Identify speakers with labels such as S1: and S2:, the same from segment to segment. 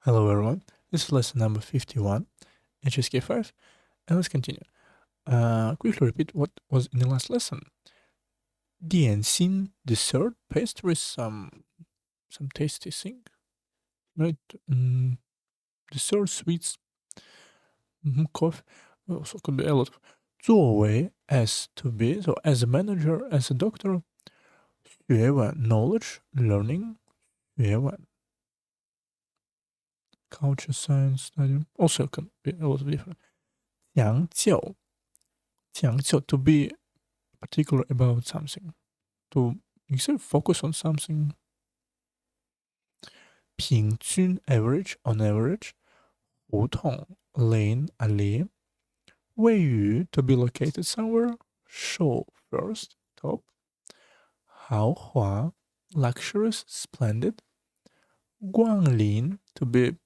S1: Hello everyone, this is lesson number 51, HSK 5, and let's continue. Quickly repeat what was in the last lesson. 点心 dessert, pastry, some tasty thing, right? Dessert, sweets, coffee, also could be a lot. 作为 as to be, so as a manager, as a doctor. 学问 knowledge, learning, 学问 culture, science, study, also can be a lot of different. 讲究 to be particular about something, to focus on something. 平均 average, on average. 胡同 lane, alley. 位于 to be located somewhere. Show first, top. 豪华 luxurious, splendid. 光临 to be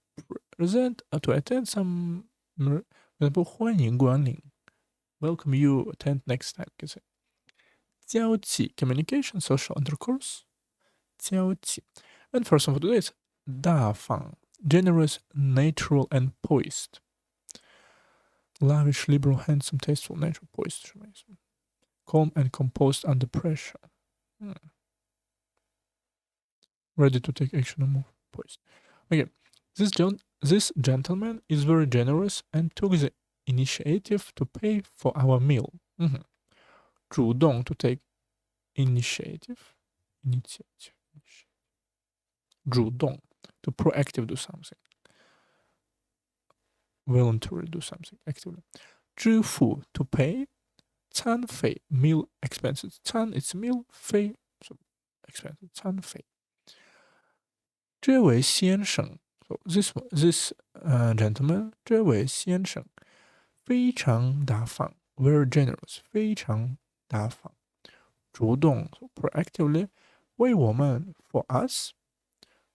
S1: present, to attend some, for example, 欢迎光临 welcome you, attend next time, can say. 交际 communication, social intercourse. 交际 and first one for today is 大方 generous, natural and poised. Lavish, liberal, handsome, tasteful, natural, poised. Calm and composed under pressure. Ready to take action or move, poised. Okay, this gentleman is very generous and took the initiative to pay for our meal. 主动 to take initiative. 主动 to proactive do something. Voluntarily do something actively. 支付 to pay. 餐费 meal expenses. 餐 it's meal, 费 so expenses. 餐费。这位先生 so this gentleman 这位先生非常大方 very generous 非常大方。主动 so proactively 为我们 for us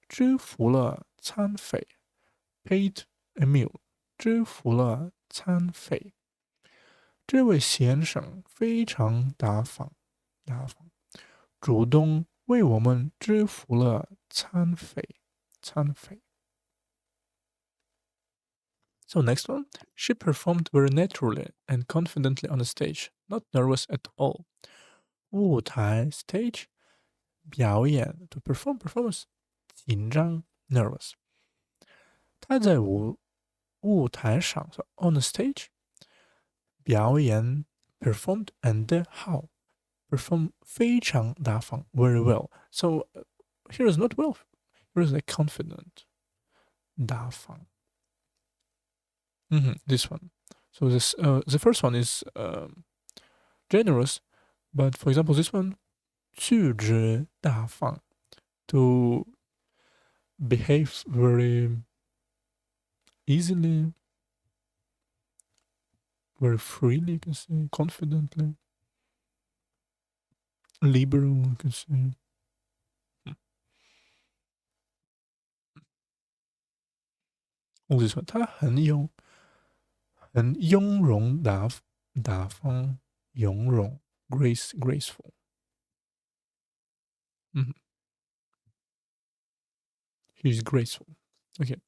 S1: 支付了餐费 paid a meal 支付了餐费。这位先生非常大方，主动为我们支付了餐费。So next one, she performed very naturally and confidently on the stage, not nervous at all. 舞台 stage 表演 to perform performance 紧张 nervous. 她在舞台上 so on the stage 表演 performed and how perform 非常大方 very well. So here is not well, here is like confident 大方. This one. So this the first one is generous, but for example this one 举止大方 to behave very easily, very freely, you can say, confidently, liberal, you can say. All this one, 他很雍容大方，雍容 graceful. He's graceful. Okay.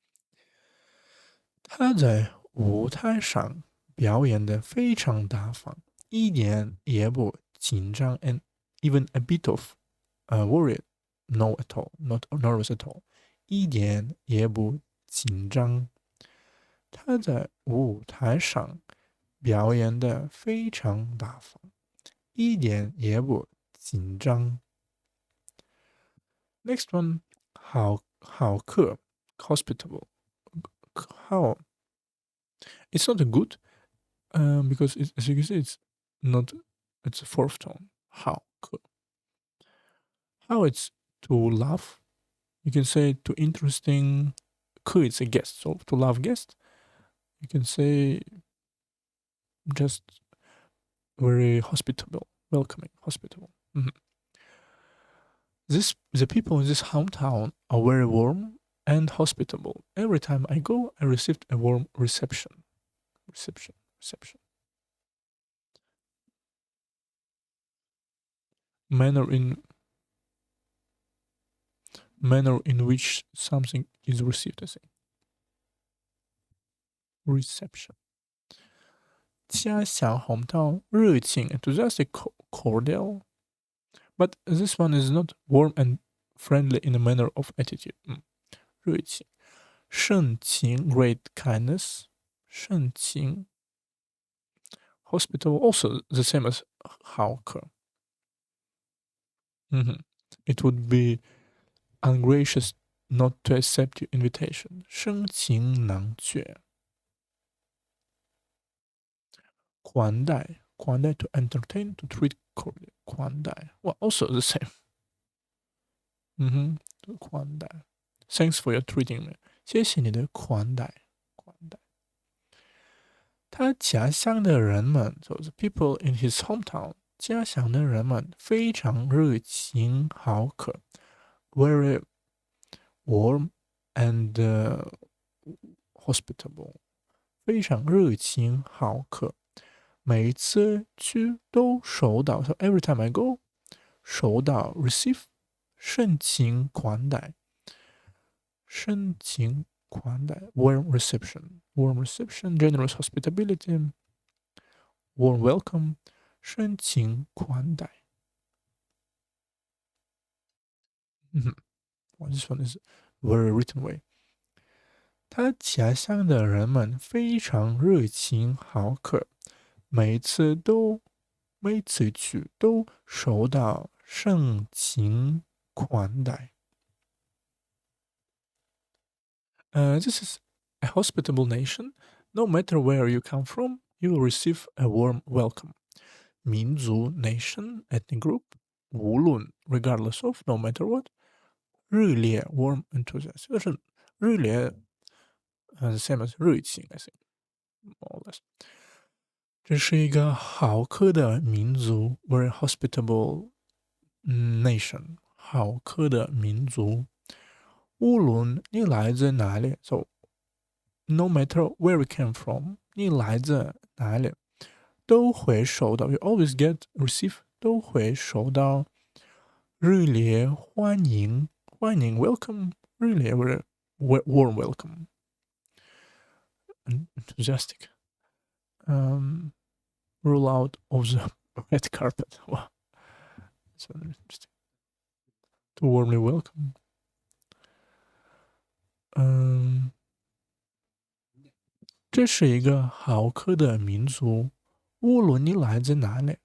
S1: 他在舞台上表演的非常大方，一点也不紧张 and even a bit of worried. No at all, not nervous at all. 一点也不紧张。他在舞台上表演的非常大方，一点也不紧张。Next one, 好客 hospitable. How? It's not a good, because as you can see, it's not. It's a fourth tone. How? How it's to laugh. You can say to interesting. It's a guest, so to love guest. You can say just very hospitable, welcoming, hospitable. The people in this hometown are very warm and hospitable. Every time I go, I received a warm reception. Reception. Manner in which something is received, I think. reception. 家乡 hometown 热情 enthusiastic cordial. But this one is not warm and friendly in a manner of attitude. 热情盛情 great kindness. 盛情 hospitable also the same as 好客. It would be ungracious not to accept your invitation. 盛情难却. 款待 to entertain, to treat cordially. 款待 well, also the same. 款待 Thanks for your treating me. 谢谢你的款待。他家乡的人们 so the people in his hometown 家乡的人们非常热情好客 very warm and hospitable 非常热情好客每一次去都收到 so every time I go 收到 receive 盛情款待warm reception, generous hospitality, warm welcome, 深情款待. Well, this one is very written way. 他家乡的人们非常热情好客，每次去都受到盛情款待。This is a hospitable nation. No matter where you come from, you will receive a warm welcome. 民族 nation, ethnic group, 无论 regardless of, no matter what. 热烈 warm enthusiasm. 就是热烈 same as 热情 I think, more or less. 这是一个好客的民族 very hospitable nation. 好客的民族无论你来自哪里 so no matter where we came from 你来自哪里都会收到 you always receive 都会收到热烈欢迎 welcome 热烈 warm welcome enthusiastic roll out of the red carpet wow that's very interesting to warmly welcome这是一个好客的民族，无论你来自哪里，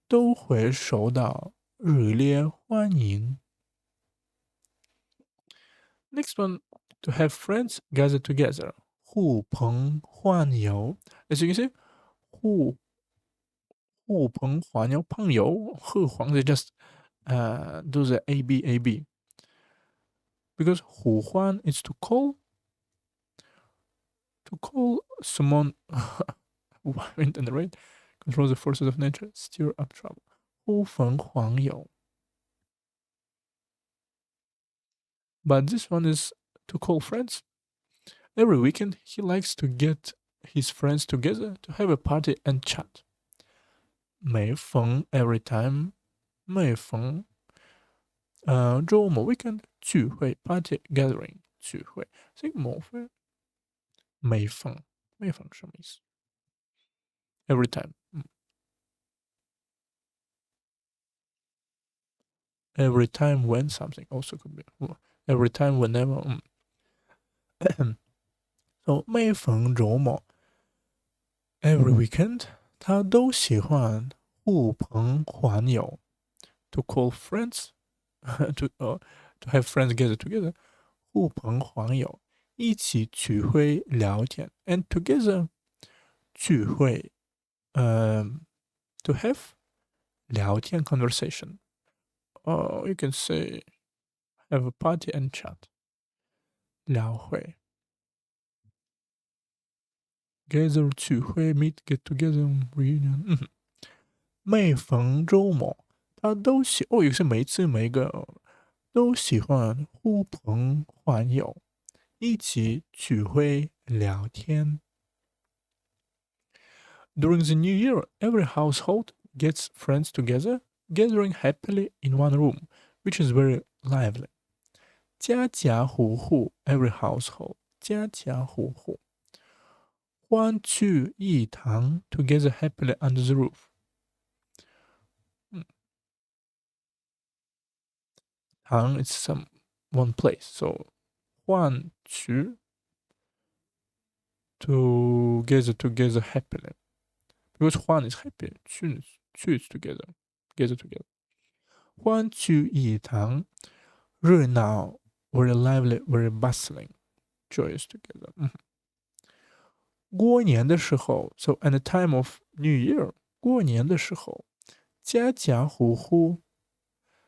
S1: 都会受到热烈欢迎。Next one, to have friends gather together, 呼朋唤友。As you can see, 呼朋唤友，朋友，呼唤 they just do the A B. Because 呼唤 is to call someone wind and rain, control the forces of nature, stir up trouble. 呼朋唤友 But this one is to call friends. Every weekend he likes to get his friends together to have a party and chat. 每逢 every time 每逢周末 weekend 聚会 party gathering 聚会 think 每逢什么意思 every time every time when something also could be every time whenever so 每逢周末 every weekend 他都喜欢呼朋唤友 to call friends to have friends gather together 呼朋唤友一起聚会聊天 and together 聚会to have 聊天 conversation you can say have a party and chat 聊会 gather 聚会 meet get together reunion 每逢周末他都也是每次每个都喜欢呼朋唤友一起聚会聊天 During the new year, every household gets friends together, gathering happily in one room, which is very lively. 家家户户 every household 家家户户欢聚一堂 together happily under the roof. 堂 is some one place. So 欢聚 together happily. Because 欢 is happy, 聚 is together together. 欢聚一堂，热闹 very lively, very bustling, joyous together. 过年的时候 so at the time of New Year, 过年的时候，家家户户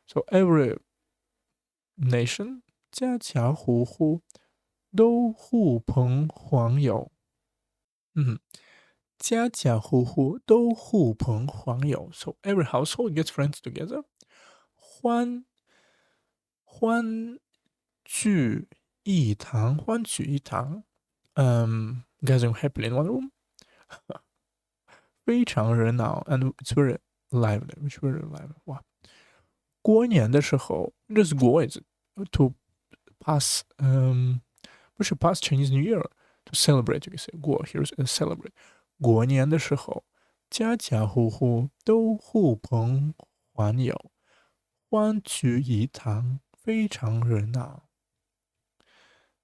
S1: so every nation, 家家户户都呼朋唤友。家家户户都呼朋唤友 so every household gets friends together. 欢聚一堂，欢聚一堂gathering happily in one room. 非常热闹 and it's very lively, it's very lively. 哇，过年的时候，这是国 is to pass 不是 pass Chinese New Year to celebrate. You can say 过 here is celebrate. 过年的时候，家家户户都呼朋唤友，欢聚一堂，非常热闹。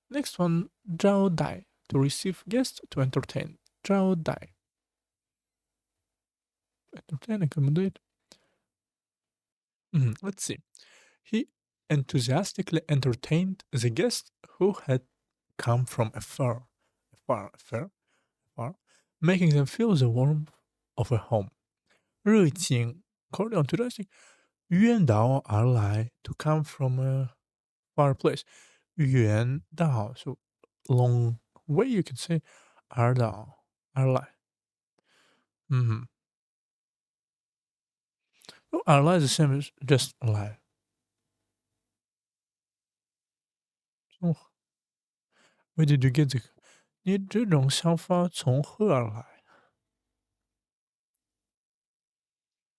S1: Next one, 招待 to receive guests, to entertain. 招待 entertain, accommodate. Let's see. He enthusiastically entertained the guests who had come from afar, making them feel the warmth of a home. 热情 cordial enthusiastic 远道而来 to come from a far place. 远道 so long way you can say 而道而来。So 而来 is the same as just 来。Where did you get 这个？你这种想法从何而来？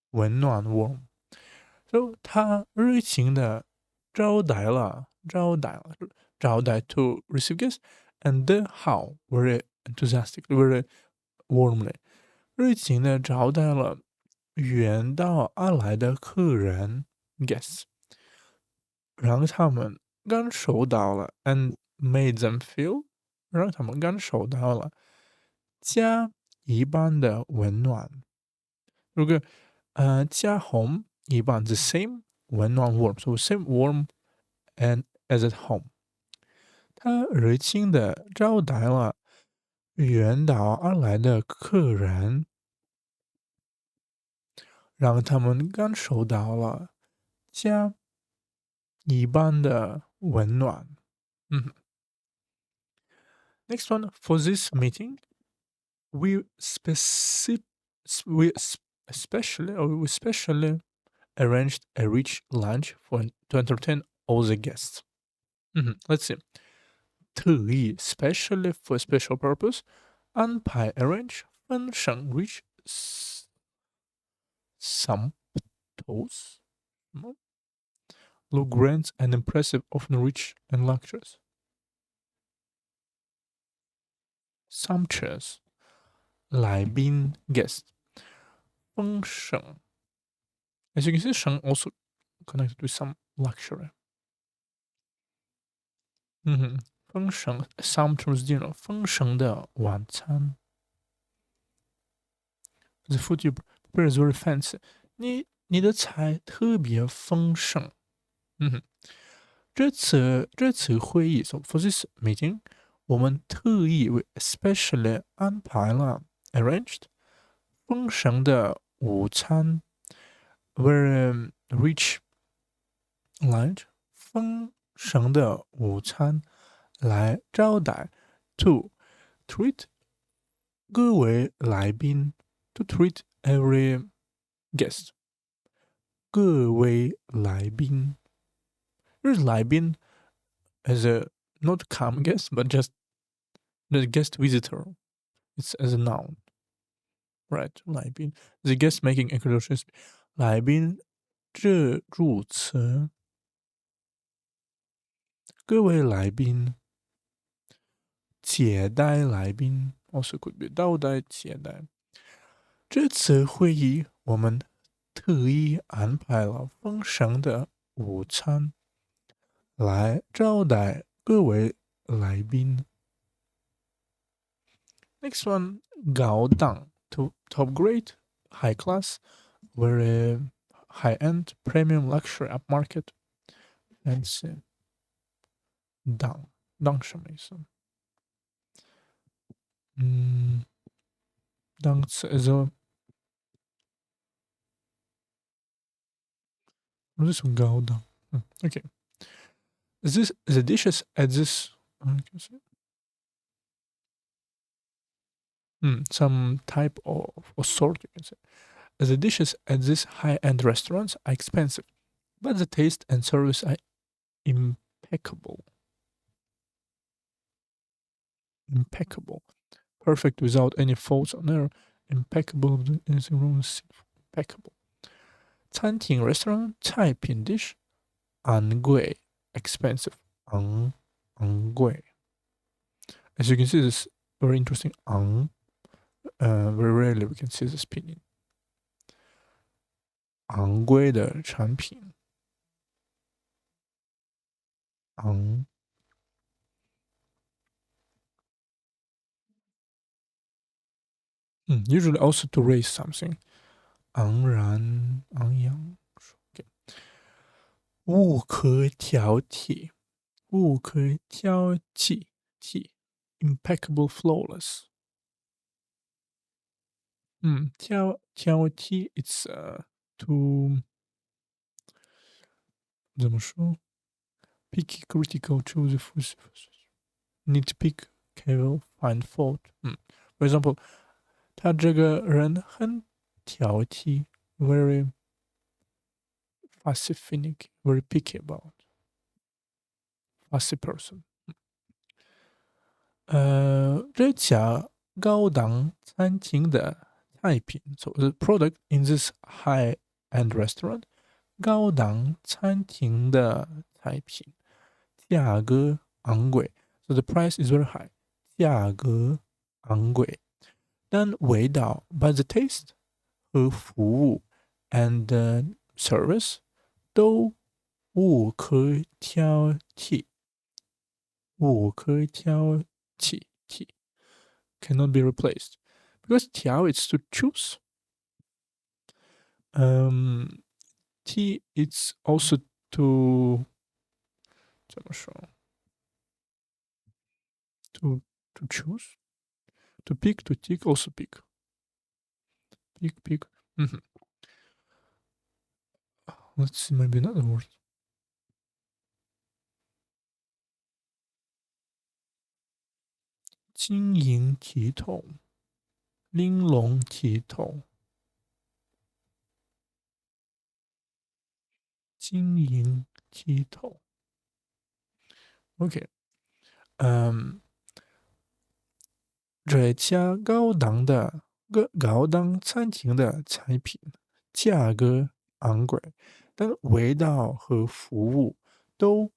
S1: 温暖 warm。So 他热情的招待了 to receive guests and how very enthusiastically, very warmly 热情的招待了远道而来的客人 guests， 让他们感受到了 and made them feel 让他们感受到了家一般的温暖。如果家 home 一般 the same 温暖 warm, so same warm and as at home。他热情的招待了远道而来的客人，让他们感受到了家一般的温暖。Next one, for this meeting, we specially arranged a rich lunch to entertain all the guests. Let's see. 特意 specially for a special purpose 安排 arrange 分省 rich sumptuous look grand and impressive, often rich and luxurious. Sumptuous 来宾 guest 丰盛 as you can see 省 also connected with some luxury. 丰盛 sumptuous dinner 丰盛的晚餐。The food you prepare is very fancy. 你的菜特别丰盛。这次会议 so for this meeting 我们特意为 especially 安排了 arranged 丰盛的午餐 very rich lunch 丰盛的午餐来招待 to treat 各位来宾 to treat every guest 各位来宾 Here's 来宾 as a not come guest but just the guest visitor. It's as a noun. Right, 来宾 the guest making introductions. 来宾致祝词各位来宾接待来宾 also could be 倒带、接待。这次会议我们特意安排了丰盛的午餐来招待各位来宾。Next one, 高档 to top grade, high class, very high end, premium luxury upmarket. Fancy. 档什么意思？档次 is a 不是说高档。Okay. Is this the dishes at this? Some type of sort, you can say. The dishes at this high-end restaurants are expensive, but the taste and service are impeccable. Impeccable. Perfect without any faults or error. Impeccable. Anything wrong? Impeccable. 餐厅 restaurant 菜品 dish 昂贵 expensive 昂贵。As you can see, this is very interesting. Very rarely we can see this pinyin. 昂贵的产品。Usually also to raise something. 昂然昂扬。Okay. 无可挑剔。无可挑剔。Impeccable, flawless. 挑剔 it's to 怎么说 picky, critical, choosy, nitpick, careful, find fault. For example, 他这个人很挑剔 very fussy, finicky, very picky about. Fussy person. 这家高档餐厅的菜品 so the product in this high-end restaurant 高档餐厅的菜品价格昂贵 so the price is very high 价格昂贵但味道 but the taste 和服务 and service 都无可挑剔无可挑剔 cannot be replaced because 挑 is to choose T it's also to 怎么说 to choose to pick to tick also pick let's see maybe another word 晶莹剔透玲珑剔透晶莹剔透 OK 这家高档餐厅的菜品价格昂贵，但味道和服务都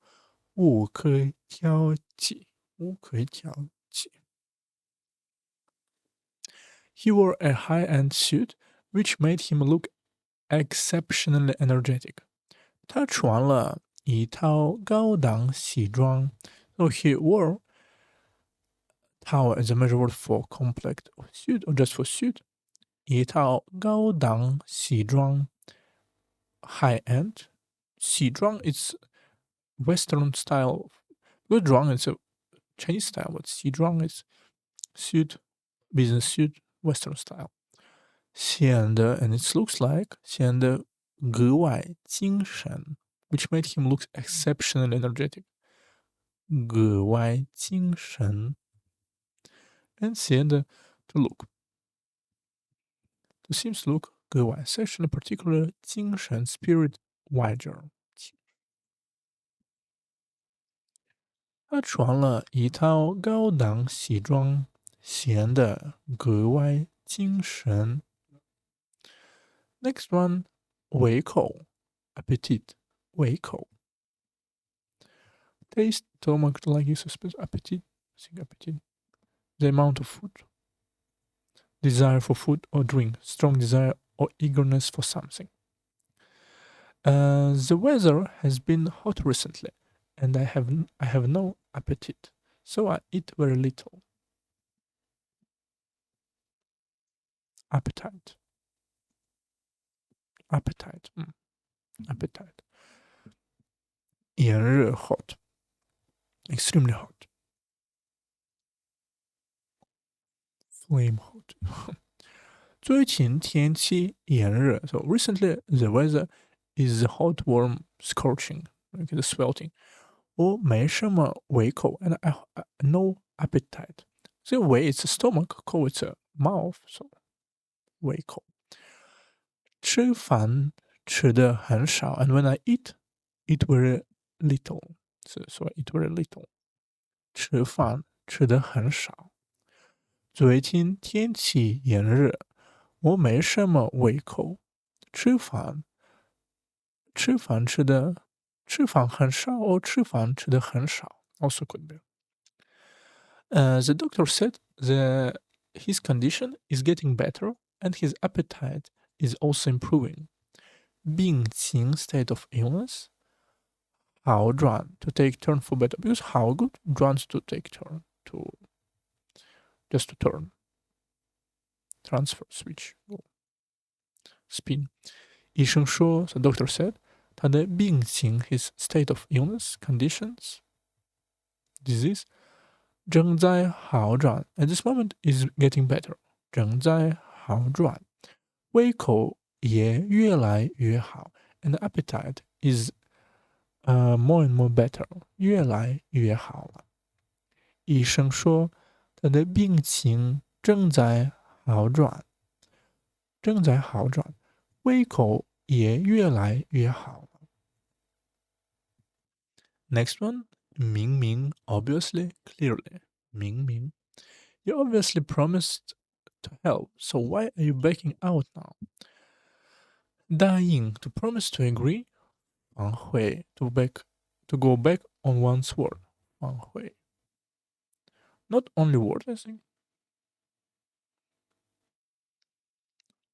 S1: 无可挑剔。He wore a high-end suit, which made him look exceptionally energetic. 他穿了一套高档西装。So he wore Tao is a measure word for complex suit or just for suit. 一套高档西装 high end 西装 is Western style. 不装 is a Chinese style, but 西装 is suit, business suit, Western style. 显得 and it looks like 显得格外精神 which made him look exceptionally energetic. 格外精神 and 显得 to look. To seems to look 格外 section in particular 精神 spirit wider. 他穿了一套高档西装，显得格外精神。Next one, 胃口 appetite 胃口 taste stomach like you suspect appetite think appetite the amount of food desire for food or drink, strong desire or eagerness for something. The weather has been hot recently, and I have no appetite, so I eat very little. Appetite, appetite, appetite. 炎热 hot, extremely hot. Flame hot. 最近天气炎热 so recently the weather is hot, warm, scorching, like the sweltering. 我没什么胃口 and I no appetite. The way it's stomach, call it's a mouth, so 胃口。吃饭吃的很少 and when I eat, eat very little. So I eat very little. 吃饭吃的很少。最近天气炎热，我没什么胃口。吃饭很少 or 吃饭吃的很少 also could be. The doctor said his condition is getting better and his appetite is also improving. 病情 state of illness. 好转 to take turn for better because 好 good runs to take turn to just to turn transfer switch spin. 医生说 the doctor said 他的病情 his state of illness conditions disease 正在好转 at this moment is getting better 正在好转胃口也越来越好 and the appetite is more and more better 越来越好了医生说他的病情正在好转正在好转胃口也越来越好了 Next one 明明 obviously clearly 明明 You obviously promised to help, so why are you backing out now? 答应 to promise to agree, 反悔 to go back on one's word, 反悔 Not only word, I think.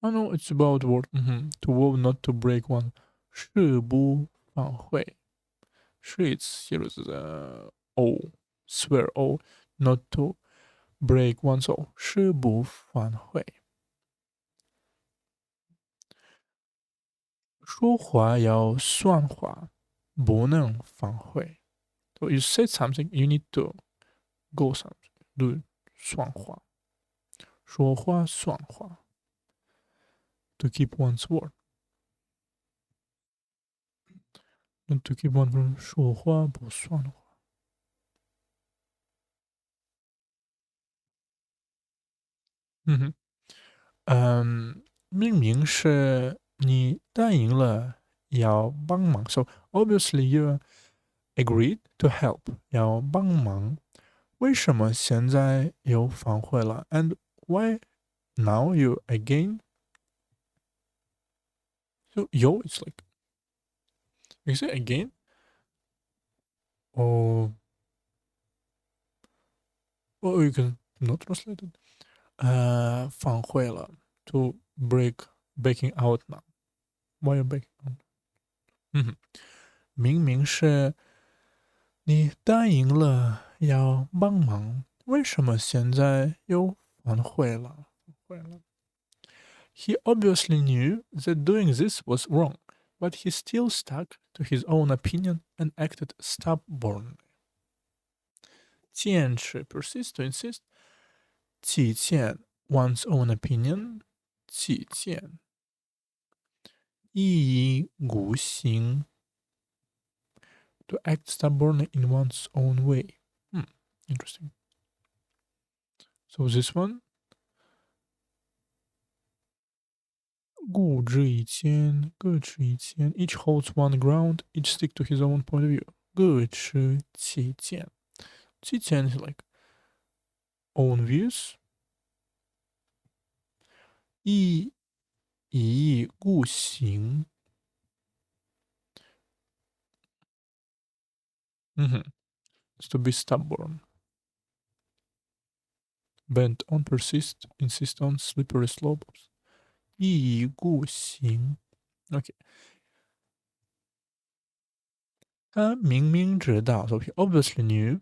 S1: Oh no, it's about word. To vow not to break one. 誓不反悔 it's here is O, swear O, not to break one's oath. 誓不反悔说话要算话，不能反悔。So you said something, you need to go something. Do 算话，说话算话。To keep one's word. Not to keep one's word. 说话不算话。明明是你答应了要帮忙，so obviously you agreed to help，要帮忙。为什么现在又反悔了？And why now you again? So yo, it's like you say again, or you can not translate it. 反悔了 to breaking out now. Why you breaking out? 明明是你答应了要帮忙，为什么现在又反悔了？He obviously knew that doing this was wrong, but he still stuck to his own opinion and acted stubbornly. 坚持 persist to insist. 己见 one's own opinion. 己见一意孤行 to act stubbornly in one's own way. Interesting. So this one 固执己见，各持己见 each holds one ground, each stick to his own point of view. 各持己见，己见 is like own views. 一意孤行 is to be stubborn. bent on, persist, insist on, slippery slopes. 一意孤行。OK， 他明明知道 so he obviously knew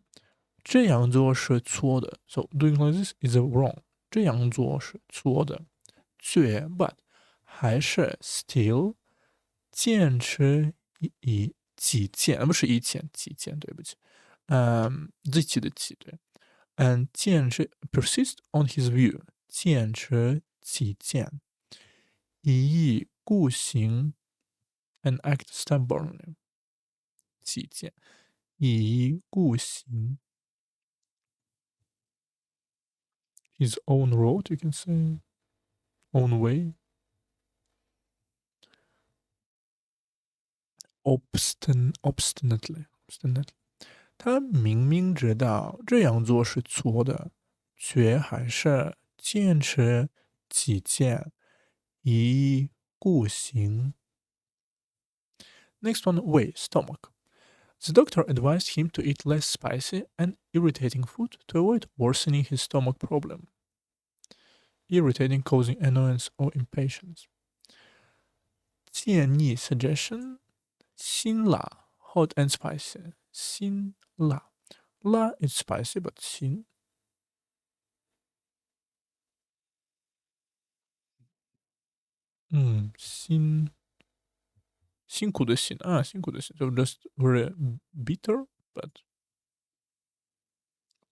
S1: 这样做是错的 so doing like this is wrong 这样做是错的却 but 还是 still 坚持己见不是以前己见对不起自己的己对坚持 persist on his view 坚持己见一意孤行 and act stubbornly 己见一意孤行 his own road you can say own way obstinately 他明明知道这样做是错的，却还是坚持己见，一意孤行。Next one, weight, stomach. The doctor advised him to eat less spicy and irritating food to avoid worsening his stomach problem. Irritating causing annoyance or impatience. 建议 suggestion 辛辣 hot and spicy 辛辣 La is spicy but 辛辛苦的辛啊辛苦的辛 so just very bitter but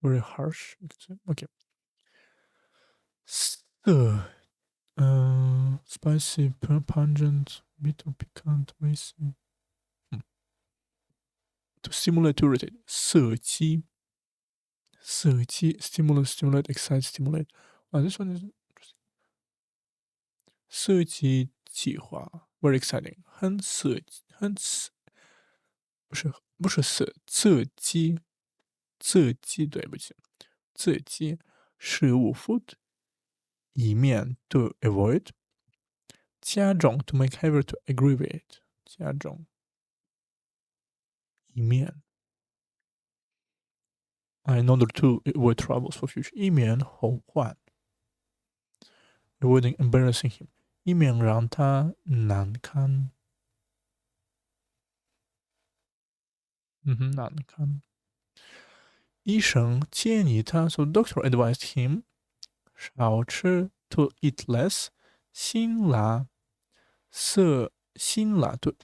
S1: very harsh you could say okay 色spicy pungent bitter piquant racy to stimulate to irritate 色鸡 stimulate excite stimulate this one is interesting 色鸡计划 very exciting 很不是色鸡对不起色鸡食物 food 以免 to avoid 加重 to make heavier to aggravate 加重以免 in order to avoid troubles for future 以免后患 avoiding embarrassing him 以免让他难堪难堪医生建议他 so doctor advised him 少吃 to eat less 辛辣辛辣 to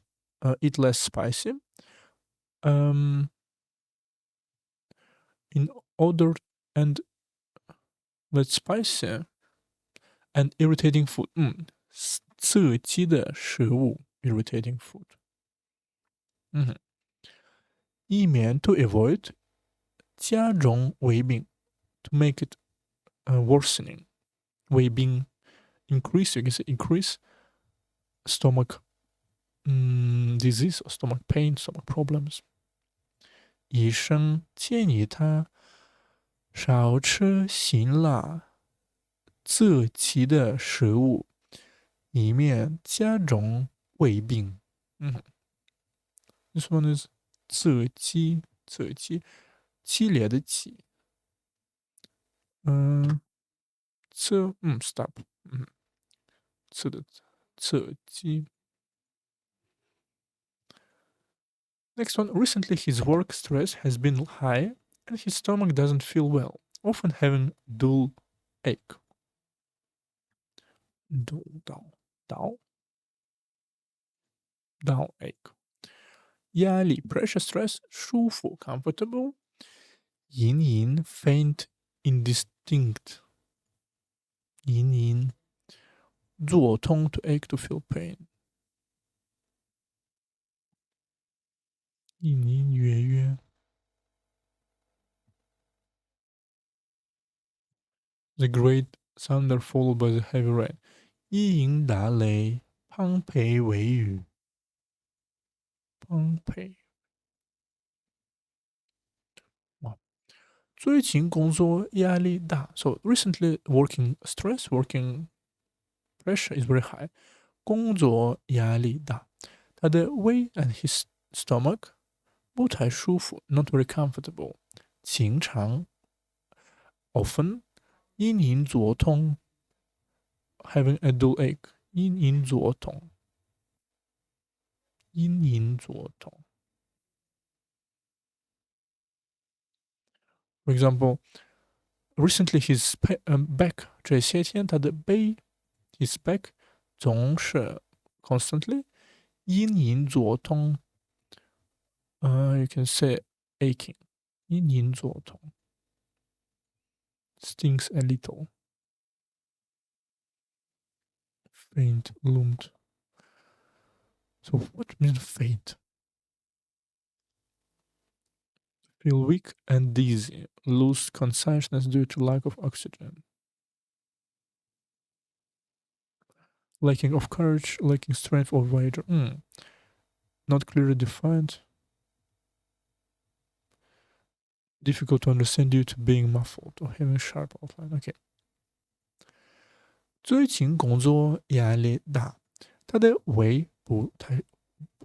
S1: eat less spicy in order and less spicy and irritating food 刺激的食物 irritating food 以免 to avoid 加重胃病 to make it worsening 胃病 increase you can say increase stomach disease or stomach pain stomach problems 医生建议他少吃辛辣刺激的食物以免加重胃病This one is 刺激激烈的激stop 刺的刺激 Next one, recently his work stress has been high and his stomach doesn't feel well, often having dull ache. Dull ache. 压力 pressure stress 舒服 comfortable. 隐隐 faint indistinct. 隐隐作痛 to ache to feel pain. 隐隐约约 The great thunder followed by the heavy rain. 一迎打雷滂沱为雨滂沱最近工作压力大 So recently working stress, working pressure is very high. 工作压力大，他的胃 and his stomach 不太舒服 not very comfortable. 经常 often 阴影左通 having a dual egg. 阴影左通阴影左通 For example, recently his back 这些天他的背 his back 总是 constantly 阴影左通 you can say aching 阴影左通 stings a little faint loomed. So what means faint? Feel weak and dizzy, lose consciousness due to lack of oxygen. Lacking of courage, lacking strength or vigor. Not clearly defined. Difficult to understand due to being muffled or having sharp outline. Okay. 最近工作压力大，他的胃不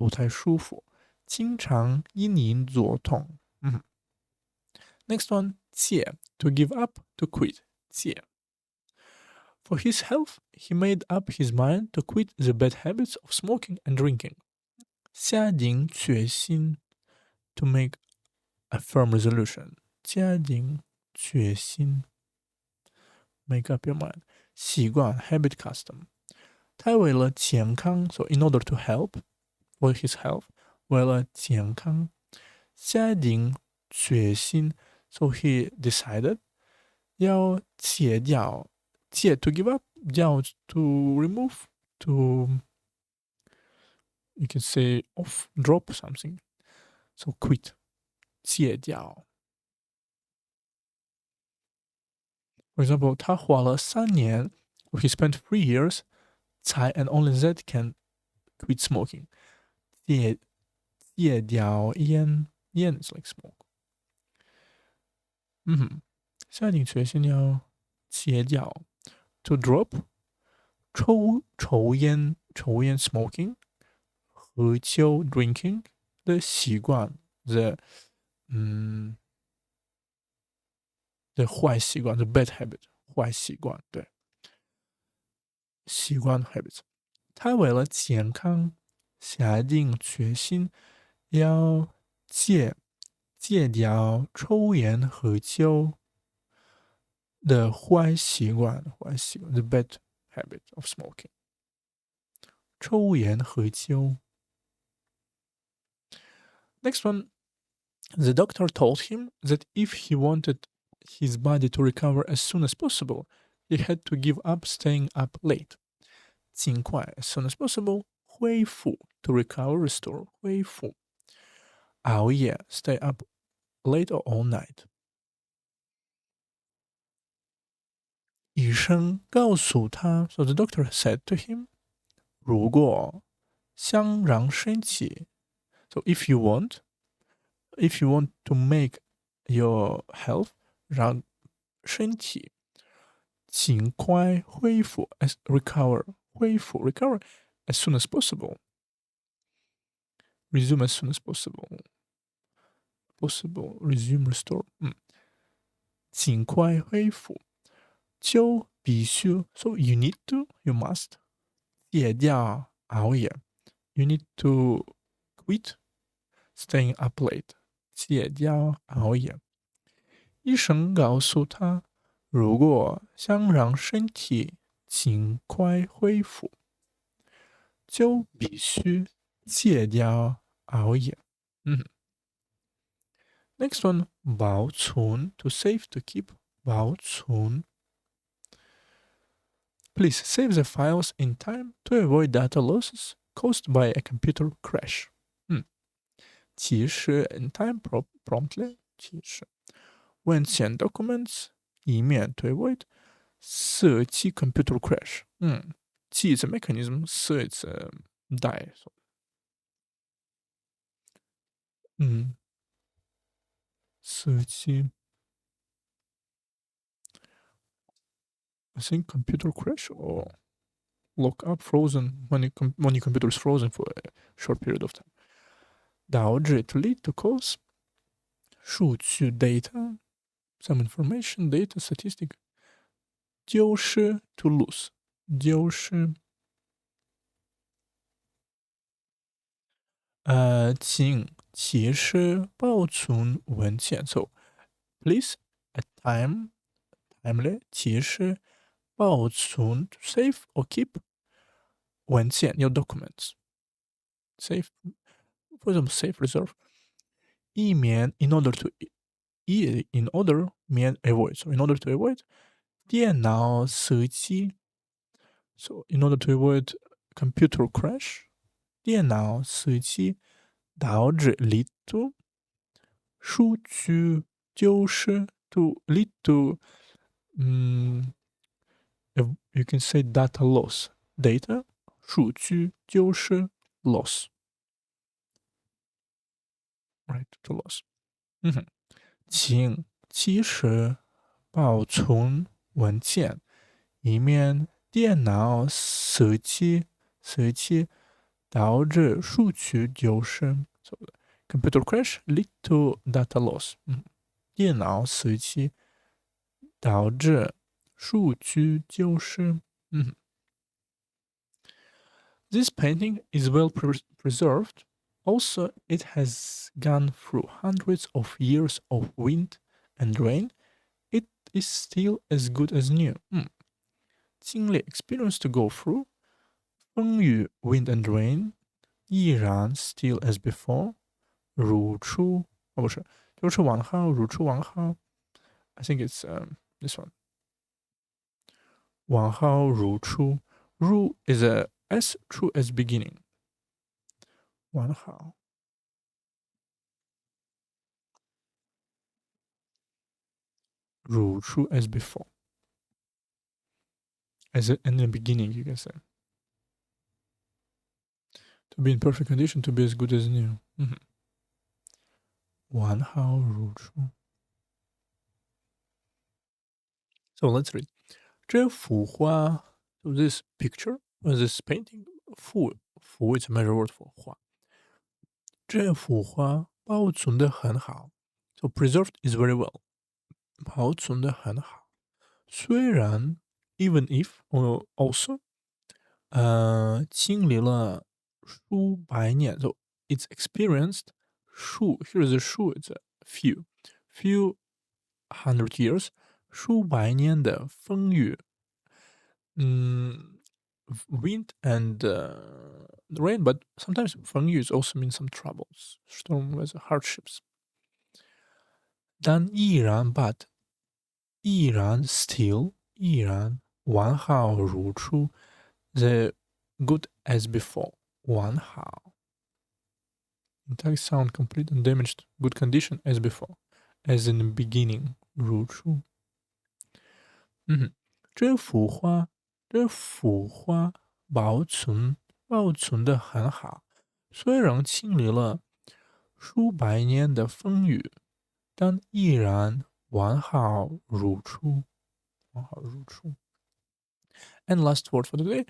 S1: 太舒服，经常隐隐作痛。Next one, 戒 to give up, to quit. 戒 For his health, he made up his mind to quit the bad habits of smoking and drinking. 下定决心 to make a firm resolution. 下定决心 make up your mind. 习惯 habit custom. 他为了健康 so in order to help for his health 为了健康下定决心 so he decided 要戒掉戒 to give up 掉 to remove to you can say off drop something so quit 戒掉 For example 他花了3年 he spent 3 years 才 and only that can quit smoking 戒掉烟 is like smoke 下定决心要戒掉 to drop 抽烟 smoking 喝酒 drinking 的习惯 the 坏习惯 the bad habit 坏习惯对习惯 habits 他为了健康下定决心要戒掉抽烟喝酒的坏习惯 the bad habit of smoking 抽烟喝酒 Next one, the doctor told him that if he wanted his body to recover as soon as possible, he had to give up staying up late. 尽快 as soon as possible 恢复 to recover restore 恢复熬夜 stay up late or all night. 医生告诉他 so the doctor said to him 如果想让身体 so if you want to make your health 让身体尽快恢复 as recover 恢复 recover as soon as possible resume as soon as possible resume restore 尽快恢复就必须 so you need to you must 戒掉熬夜 you need to quit staying up late 戒掉熬夜医生告诉他如果想让身体尽快恢复就必须戒掉熬夜Next one 保存 to save to keep 保存 Please save the files in time to avoid data losses caused by a computer crash. 及时 in time promptly 及时 When send documents 以免 to avoid 设计 computer crash. 计 is a mechanism, 设 it's a die. So. 设计 I think computer crash or lock up frozen when your computer is frozen for a short period of time. 导致 to lead to cause 数据 data some information data statistic 丢失 to lose，丢失。请及时保存文件。So please at timely 及时保存 to save or keep 文件 your documents. Save for example save reserve 以免 in order to in order 免 avoid. So in order to avoid 电脑死机 So in order to avoid computer crash 电脑死机导致 lead to 数据丢失 to lead to you can say data loss data 数据丢失 loss right to loss 请及时保存文件以免电脑死机导致数据丢失 so computer crash lead to data loss 电脑死机导致数据丢失。This painting is well preserved. Also, it has gone through hundreds of years of wind and rain. It is still as good as new. 经历 experience to go through. 风雨 wind and rain 依然 still as before. 如初不是，就是完好，如初完好。I think it's this one. 完好如初。如 is as true as beginning. 完好。如初 as before. As in the beginning, you can say. To be in perfect condition, to be as good as new. 完好如初。So let's read. 这幅画 so this picture, or this painting, 幅 is a measure word for 画。这幅画保存得很好。So preserved is very well. 保存得很好。虽然 even if or also 经历了数百年 so it's experienced 数 here is a 数 it's a few hundred years 数百年的风雨wind and rain but sometimes 风雨 also means some troubles storm weather hardships 但依然 but 依然 still 依然完好如初 the good as before 完好 Intact sound complete and damaged good condition as before as in the beginning 如初这幅画保存得很好虽然经历了数百年的风雨但依然完好如初 And last word for today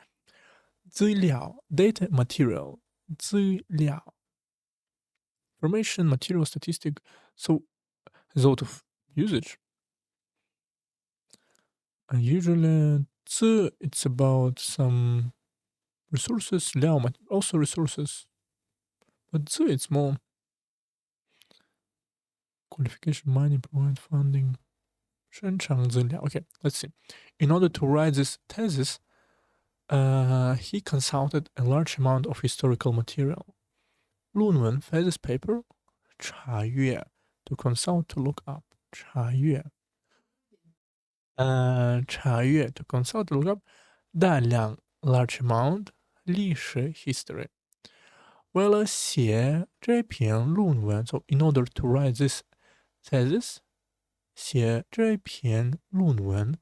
S1: 资料 data material 资料 information material statistic so there's a lot of usage and usually it's about some resources 料 also resources but it's more qualification money provide funding 生产资料 okay let's see in order to write this thesis he consulted a large amount of historical material 论文 thesis paper 查阅 to consult to look up 查阅to consult to look up 大量 large amount 历史 history 为了写这篇论文 so in order to write this thesis 写这篇论文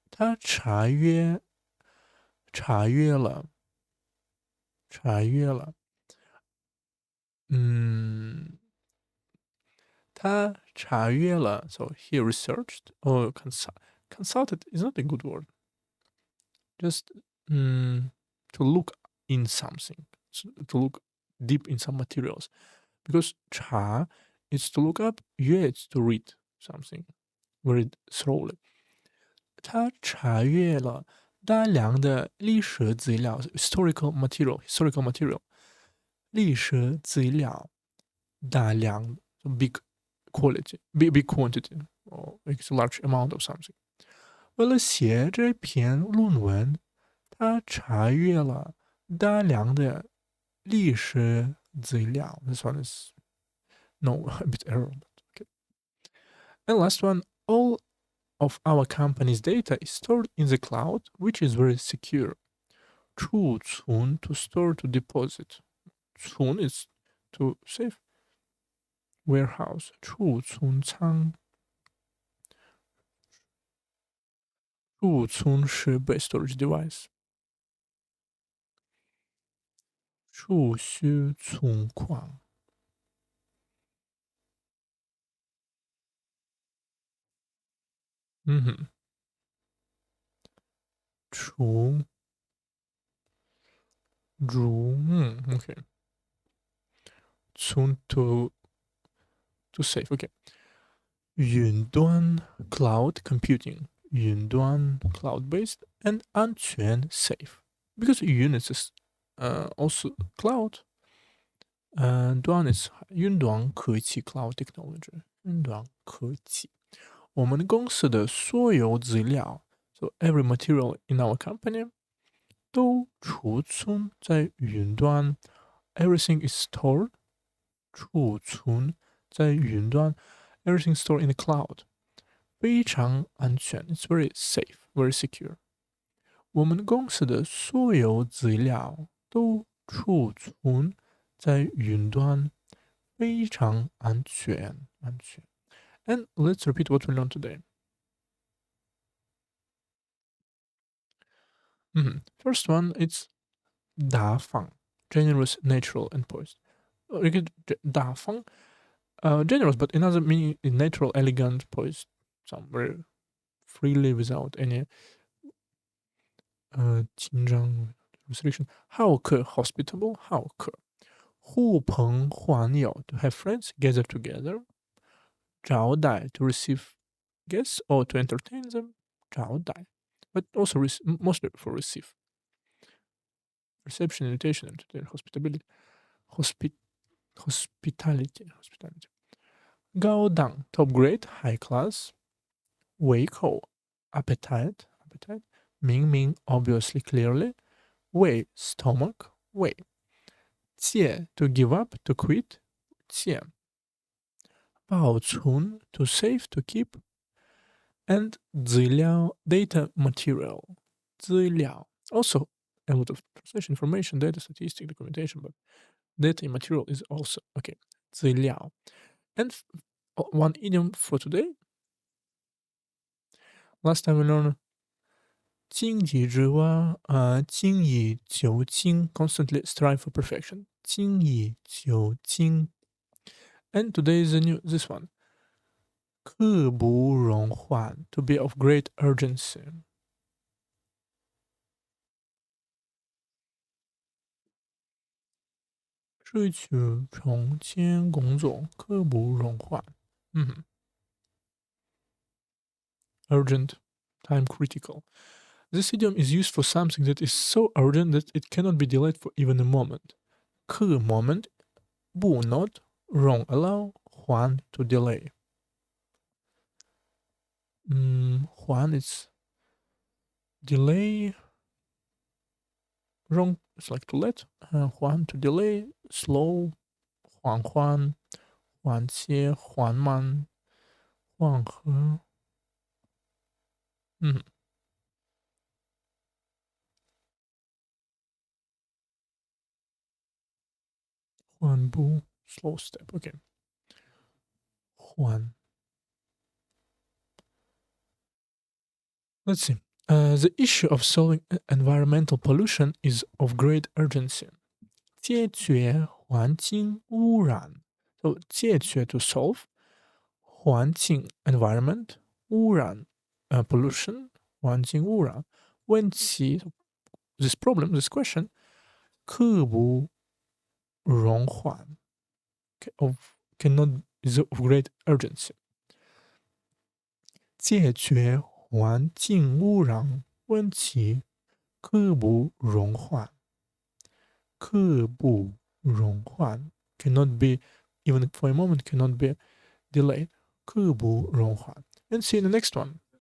S1: 他查阅了他查阅了 so he researched or consulted is not a good word just to look in something to look deep in some materials because 查 is to look up 阅 is to read something very slowly 他查阅了大量的历史资料 （historical material），历史资料大量 big quantity or it's a large amount of something。为了写这篇论文，他查阅了大量的历史资料。This one is no a bit error, but okay. And last one, all of our company's data is stored in the cloud, which is very secure. 储存 to store to deposit. 存 is to save. Warehouse 储存仓。储存设备 storage device。储蓄存款。嗯哼。储入OK。存 to save OK。云端 cloud computing。云端 cloud based and 安全 safe because units is also cloud and 端 is 云端科技 cloud technology。云端科技。我们公司的所有资料 so every material in our company 都储存在云端 everything is stored 储存在云端 everything stored in the cloud 非常安全 it's very safe very secure。我们公司的所有资料都储存在云端非常安全。And let's repeat what we learned today. First one, it's 大方 generous, natural, and poised. You get 大方 generous, but another meaning is natural, elegant, poised, somewhere freely without any 紧张 restriction. 好客 hospitable, 好客。呼朋唤友 to have friends gather together. 招待 to receive guests or to entertain them. 招待 but also mostly for receive. Reception, invitation, entertain, hospitality. Hospitality. 高档 top grade, high class. 胃口 appetite. 明明 obviously, clearly. 胃 stomach. 胃戒 to give up, to quit. 戒保存 to save, to keep. And 资料 data material. 资料 also a lot of translation information, data, statistic, documentation, but data material is also okay. 资料 and one idiom for today. Last time we learned 精益之外精益求精 constantly strive for perfection. 精益求精 and today is this one. 刻不容缓 to be of great urgency. 追求重建工作刻不容缓。Urgent, time critical. This idiom is used for something that is so urgent that it cannot be delayed for even a moment. 刻 moment, 不 not, 容 allow, 缓 to delay. 缓 is delay, 容 it's like to let, 缓 to delay, slow, 缓缓切缓慢缓和。缓步 slow step okay. 缓 Let's see. The issue of solving environmental pollution is of great urgency. 解决环境污染 so 解决 to solve 环境 environment 污染pollution 环境污染问题 this problem this question 刻不容缓 of cannot is of great urgency. 解决环境污染问题刻不容缓。刻不容缓 cannot be, even for a moment, cannot be delayed. 刻不容缓. And see the next one.